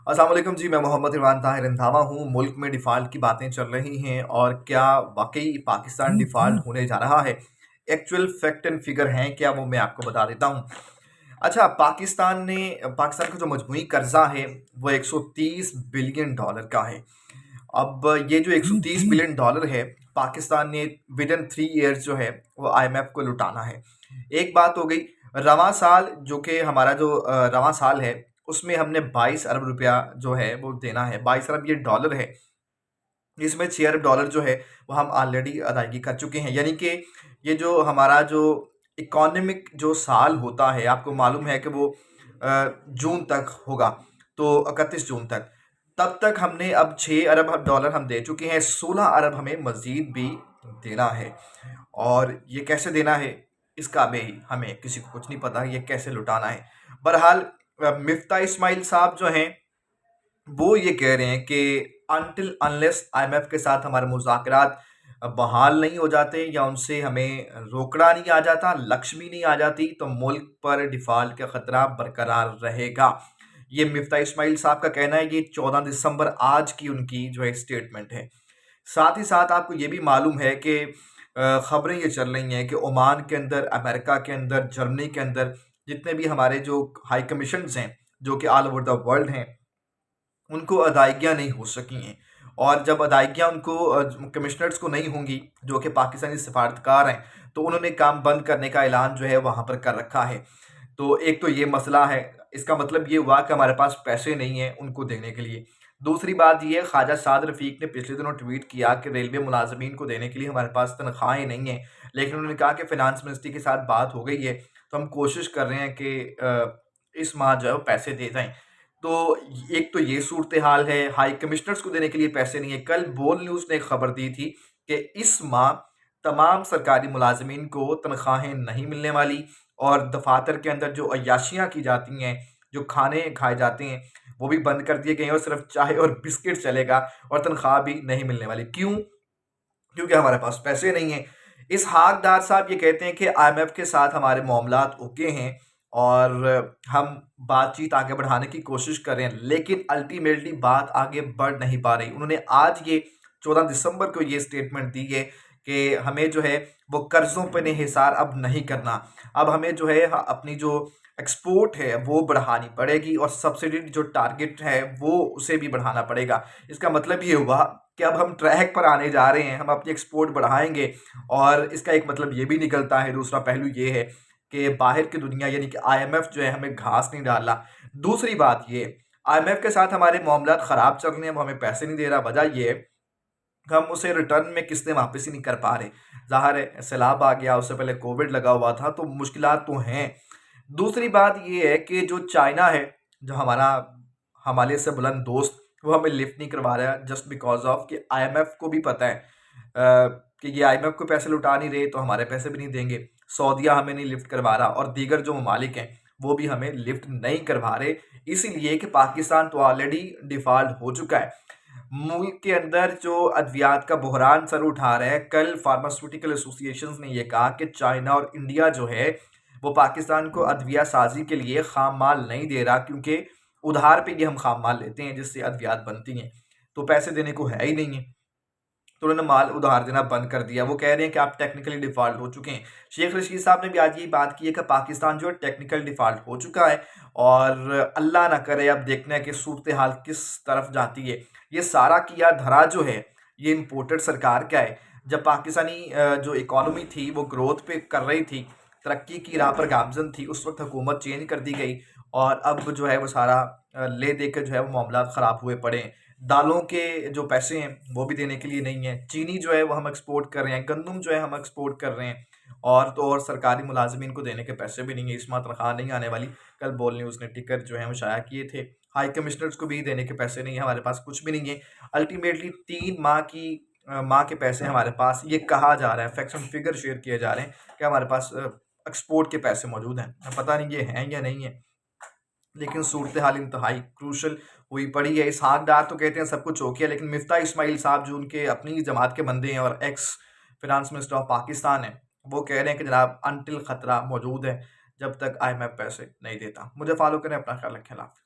अस्सलाम वालेकुम जी, मैं मोहम्मद इमरान ताहिर रंधावा हूँ। मुल्क में डिफ़ॉल्ट की बातें चल रही हैं और क्या वाक़ई पाकिस्तान डिफ़ॉल्ट होने जा रहा है? एक्चुअल फैक्ट एंड फिगर हैं क्या, वो मैं आपको बता देता हूँ। अच्छा, पाकिस्तान का जो मजमूई कर्ज़ा है, वो $130 बिलियन का है। अब ये जो $130 बिलियन है, पाकिस्तान ने विदिन 3 ईयर्स जो है, वो आईएमएफ को लौटाना है। एक बात हो गई, रवाँ साल जो कि हमारा जो रवाँ साल है, उसमें हमने 22 अरब रुपया जो है वो देना है। 22 अरब ये डॉलर है, इसमें 6 अरब डॉलर जो है वो हम ऑलरेडी अदायगी कर चुके हैं। यानी कि ये जो हमारा जो इकोनॉमिक जो साल होता है, आपको मालूम है कि वो जून तक होगा, तो 31 जून तक। तब तक हमने अब 6 अरब डॉलर हम दे चुके हैं, 16 अरब हमें मज़ीद भी देना है। और ये कैसे देना है, इसका भी हमें किसी को कुछ नहीं पता, ये कैसे लौटाना है। बहरहाल मिफ्ता इस्माइल साहब जो हैं, वो ये कह रहे हैं कि अनटिल अनलेस आईएमएफ के साथ हमारे मुज़ाकरात बहाल नहीं हो जाते या उनसे हमें रोकड़ा नहीं आ जाता, लक्ष्मी नहीं आ जाती, तो मुल्क पर डिफ़ॉल्ट का ख़तरा बरकरार रहेगा। ये मिफ्ता इस्माइल साहब का कहना है। ये 14 दिसंबर आज की उनकी जो है स्टेटमेंट है। साथ ही साथ आपको ये भी मालूम है कि खबरें ये चल रही हैं कि ओमान के अंदर, अमेरिका के अंदर, जर्मनी के अंदर जितने भी हमारे जो हाई कमीशंस हैं, जो कि ऑल ओवर द वर्ल्ड हैं, उनको अदायगियाँ नहीं हो सकी हैं। और जब अदायगियाँ उनको कमिश्नर्स को नहीं होंगी, जो कि पाकिस्तानी सफारतकार हैं, तो उन्होंने काम बंद करने का ऐलान जो है वहाँ पर कर रखा है। तो एक तो ये मसला है, इसका मतलब ये हुआ कि हमारे पास पैसे नहीं हैं उनको देने के लिए। दूसरी बात ये है, ख्वाजा साद रफ़ीक ने पिछले दिनों ट्वीट किया कि रेलवे मुलाज़मीन को देने के लिए हमारे पास तनख्वाहें नहीं हैं। लेकिन उन्होंने कहा कि फ़ाइनेंस मिनिस्ट्री के साथ बात हो गई है, तो हम कोशिश कर रहे हैं कि इस माह जो है वो पैसे दे दें। तो एक तो ये सूरत-ए-हाल है, हाई कमिश्नर्स को देने के लिए पैसे नहीं है। कल बोल न्यूज़ ने एक खबर दी थी कि इस माह तमाम सरकारी मुलाज़मीन को तनख्वाहें नहीं मिलने वाली और दफ़ातर के अंदर जो अय्याशियाँ की जाती हैं, जो खाने खाए जाते हैं, वो भी बंद कर दिए गए हैं और सिर्फ़ चाय और बिस्किट चलेगा और तनख्वाह भी नहीं मिलने वाली। क्यों? क्योंकि हमारे पास पैसे नहीं हैं। इसहाक डार साहब ये कहते हैं कि आईएमएफ के साथ हमारे मामलात ओके हैं और हम बातचीत आगे बढ़ाने की कोशिश कर रहे हैं, लेकिन अल्टीमेटली बात आगे बढ़ नहीं पा रही। उन्होंने आज ये 14 दिसंबर को ये स्टेटमेंट दी है कि हमें जो है वो कर्ज़ों पे इन्हिसार अब नहीं करना। अब हमें जो है अपनी जो एक्सपोर्ट है वो बढ़ानी पड़ेगी और सब्सिडी जो टारगेट है वो उसे भी बढ़ाना पड़ेगा। इसका मतलब ये हुआ कि अब हम ट्रैक पर आने जा रहे हैं, हम अपनी एक्सपोर्ट बढ़ाएँगे और इसका एक मतलब ये भी निकलता है, दूसरा पहलू ये है कि बाहर की दुनिया यानी कि आईएमएफ जो है हमें घास नहीं डाल रहा। दूसरी बात ये, आईएमएफ के साथ हमारे मामलात ख़राब चल रहे हैं, वो हमें पैसे नहीं दे रहा। वजह ये है कि हम उसे रिटर्न में किस्तें वापस ही नहीं कर पा रहे। ज़ाहिर है सैलाब आ गया, उससे पहले कोविड लगा हुआ था, तो मुश्किलात तो हैं। दूसरी बात ये है कि जो चाइना है, जो हमारा हिमालय से बुलंद दोस्त, वो हमें लिफ्ट नहीं करवा रहा है जस्ट बिकॉज़ ऑफ कि आईएमएफ को भी पता है कि ये आईएमएफ को पैसे लौटा नहीं रहे, तो हमारे पैसे भी नहीं देंगे। सऊदीया हमें नहीं लिफ्ट करवा रहा और दीगर जो ममालिक हैं, वो भी हमें लिफ्ट नहीं करवा रहे, इसीलिए कि पाकिस्तान तो ऑलरेडी डिफ़ॉल्ट हो चुका है। मुल्क के अंदर जो अद्वियात का बहरान सर उठा रहा है, कल फार्मास्यूटिकल एसोसिएशंस ने ये कहा कि चाइना और इंडिया जो है, वो पाकिस्तान को अद्विया साज़ी के लिए ख़ाम माल नहीं दे रहा, क्योंकि उधार पे ये हम ख़ाम माल लेते हैं जिससे अद्वियात बनती हैं, तो पैसे देने को है ही नहीं है। तो उन्होंने माल उधार देना बंद कर दिया। वो कह रहे हैं कि आप टेक्निकली डिफ़ॉल्ट हो चुके हैं। शेख रशीद साहब ने भी आज ये बात की है कि पाकिस्तान जो है टेक्निकल डिफ़ॉल्ट हो चुका है और अल्लाह ना करे, अब देखना है कि सूरत-ए-हाल किस तरफ जाती है। ये सारा किया धरा जो है, ये इम्पोर्टेड सरकार का है। जब पाकिस्तानी जो इकॉनमी थी वो ग्रोथ पे कर रही थी, तरक्की की राह पर गामज़न थी, उस वक़्त हुकूमत चेंज कर दी गई और अब जो है वो सारा ले-दे के जो है वो मामलात ख़राब हुए पड़े हैं। दालों के जो पैसे हैं वो भी देने के लिए नहीं है। चीनी जो है वो हम एक्सपोर्ट कर रहे हैं, गंदम जो है हम एक्सपोर्ट कर रहे हैं और तो और सरकारी मुलाज़मीन को देने के पैसे भी नहीं है, इस माह तनख्वाह नहीं आने वाली। कल बोल न्यूज़ ने टिकर जो है वो शाया किए थे। हाई कमिश्नर्स को भी देने के पैसे नहीं है, हमारे पास कुछ भी नहीं है। अल्टीमेटली 3 माह के पैसे हमारे पास, ये कहा जा रहा है, फैक्ट्स एंड फिगर शेयर किए जा रहे हैं कि हमारे पास एक्सपोर्ट के पैसे मौजूद हैं। अब पता नहीं ये हैं या नहीं है। लेकिन सूरत-ए-हाल इंतहाई क्रूशल हुई पड़ी है। इसहाक डार तो कहते हैं सब कुछ ओके है, लेकिन मिफ्ता इस्माइल साहब जो उनके अपनी जमात के बंदे हैं और ex finance minister of Pakistan हैं, वो कह रहे हैं कि जनाब अनटिल खतरा मौजूद है, जब तक आईएमएफ पैसे नहीं देता। मुझे फॉलो करें, अपना ख्याल रखें। अल्लाह हाफ़िज़।